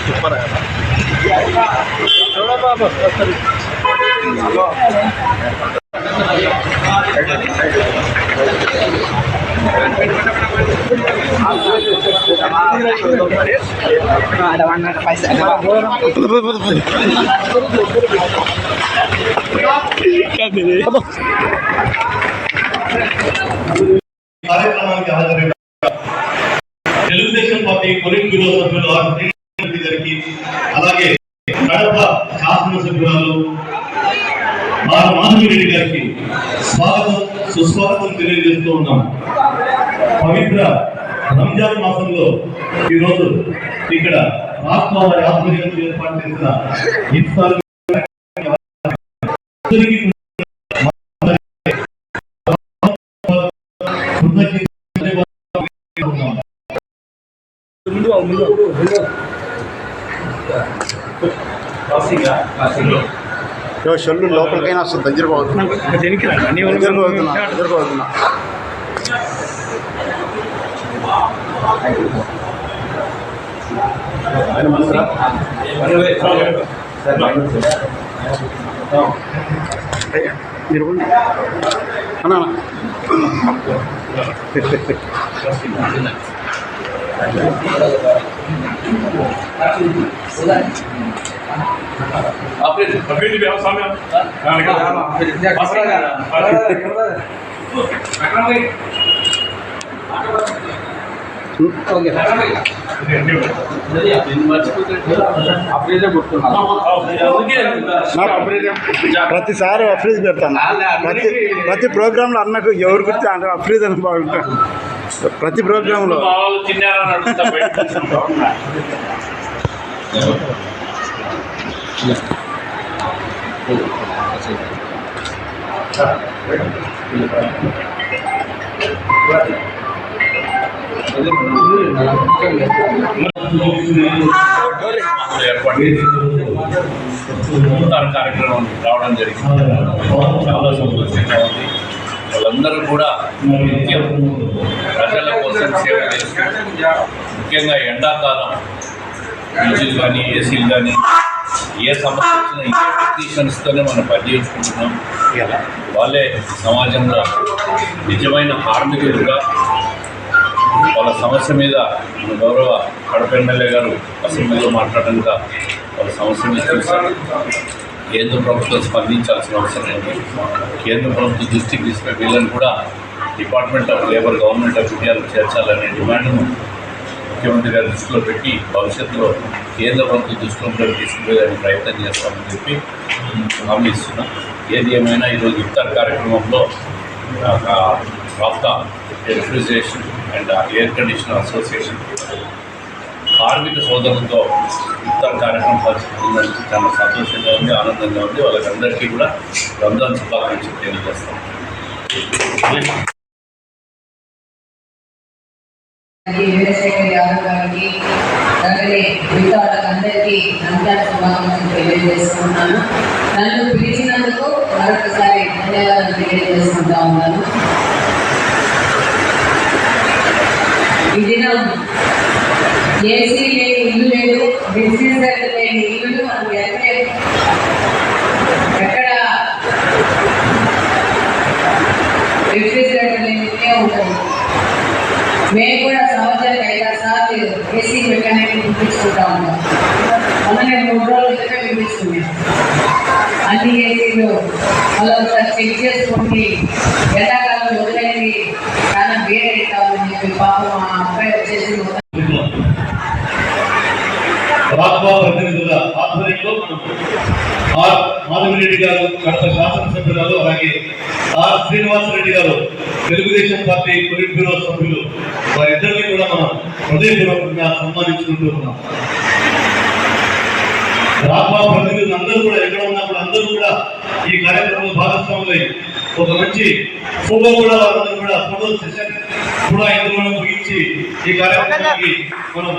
Super చూడ బాబు కార్యక్రమానికి హాజరైన తెలుగుదేశం పార్టీ పొలిట్ బ్యూరో సభ్యులు గారికి అలాగే కడప శాసనసభ్యురాలు మాధవి రెడ్డి గారికి స్వాగతం సుస్వాగతం తెలియజేస్తూ ఉన్నాం. పవిత్ర రంజాన్ మాసంలో ఈరోజు ఇక్కడ రాష్ట్రవారి ఆధ్వర్యంలో ఏర్పాటు చేసిన ఇఫ్తార్ షొల్లు లోపలికైనా వస్తుంది. దగ్గరకు అవుతున్నా ప్రతిసారి అఫ్రీజ్ పెడతాను. ప్రతి ప్రోగ్రాంలో అన్నకు ఎవరు గుర్తు అఫ్రీజ్ అని బాగుంటాను. ప్రతి ప్రోగ్రాంలో కార్యక్రమం రావడం జరిగింది. చాలా సంతోషంగా ఉంది. వాళ్ళందరూ కూడా నిత్యం ప్రజల కోసం సేవ చేస్తారు. ముఖ్యంగా ఎండాకాలం ఫ్రిడ్జ్లు కానీ ఏసీలు కానీ ఏ సమస్య వచ్చినా ఏ టెక్నీషియన్స్తోనే మనం పనిచేసుకుంటున్నాం. వాళ్ళే సమాజంలో నిజమైన కార్మికులుగా వాళ్ళ సమస్య మీద మన గౌరవ కడప ఎమ్మెల్యే గారు అసెంబ్లీలో మాట్లాడడంగా వాళ్ళ సమస్య మీద తెలుసారు. కేంద్ర ప్రభుత్వం స్పందించాల్సిన అవసరం ఏంటి, కేంద్ర ప్రభుత్వం దృష్టికి తీసుకునే వీళ్ళని కూడా department of labour government of ఇండియాలో చేర్చాలనే డిమాండ్ను ముఖ్యమంత్రి గారి దృష్టిలో పెట్టి భవిష్యత్తులో కేంద్ర ప్రభుత్వం దృష్టిలో తీసుకుపోయేదానికి ప్రయత్నం చేస్తామని చెప్పి హామీ ఇస్తున్నాం. ఏది ఏమైనా ఈరోజు ఇఫ్తార్ కార్యక్రమంలో రాఫ్తా refrigeration and air conditioner association కార్మిక సోదరులతో ఇఫ్తార్ కార్యక్రమం పంచుకున్నందుకు చాలా సంతోషంగా ఉంది, ఆనందంగా ఉంది. వాళ్ళకందరికీ కూడా రంజాన్ శుభాకాంక్షలు తెలియజేస్తాం. వీరశేఖర్ యాదవ్ గారికి అలాగే మిగతా వాళ్ళకందరికీ రంజాన్ శుభాకాంక్షలు తెలియజేస్తున్నాను. నన్ను పిలిచినందుకు మరొకసారి ధన్యవాదాలు తెలియజేసుకుంటా ఉన్నాను. ఈ దినం ఏసీ లేని ఇల్లు లేదు, రిఫ్రిజిరేటర్ లేని ఇల్లు మనకు ఎక్కడ రిఫ్రిజిరేటర్ లేని ఇల్లే ఉంటుంది. మేము కూడా సంవత్సరానికి 5-6 సార్లు ఏసీ మెకానిక్ పిలిపించుకుంటా ఉంటాం. అలానే 3 రోజుల క్రితం పిలిపించుకున్నాం. అన్ని ఏసీలు మళ్ళీ ఒకసారి చెక్ చేసుకుంటే ఎండాకాలం వదిలేది చాలా వేరే కావాలని చెప్పి పాపం మా అబ్బాయి వచ్చేసి ప్రతినిధుల ఆధ్వర్యంలో మాధవి రెడ్డి గారు కడప శాసనసభ్యురాలు, అలాగే శ్రీనివాసరెడ్డి గారు తెలుగుదేశం పార్టీ పొలిట్ బ్యూరో సభ్యులు, వారిద్దరినీ కూడా మనం హృదయపూర్వకంగా సన్మానించుకుంటూ ఉన్నాం. రాబా ప్రతినిధులు అందరూ కూడా ఎక్కడ ఉన్నప్పుడు అందరూ కూడా ఈ కార్యక్రమంలో భాగస్వాములై ఒక మంచి ఫోటో కూడా వాళ్ళందరూ కూడా ఫోటో సెషన్ కూడా ఇందులో ముగించి ఈ కార్యక్రమానికి మనం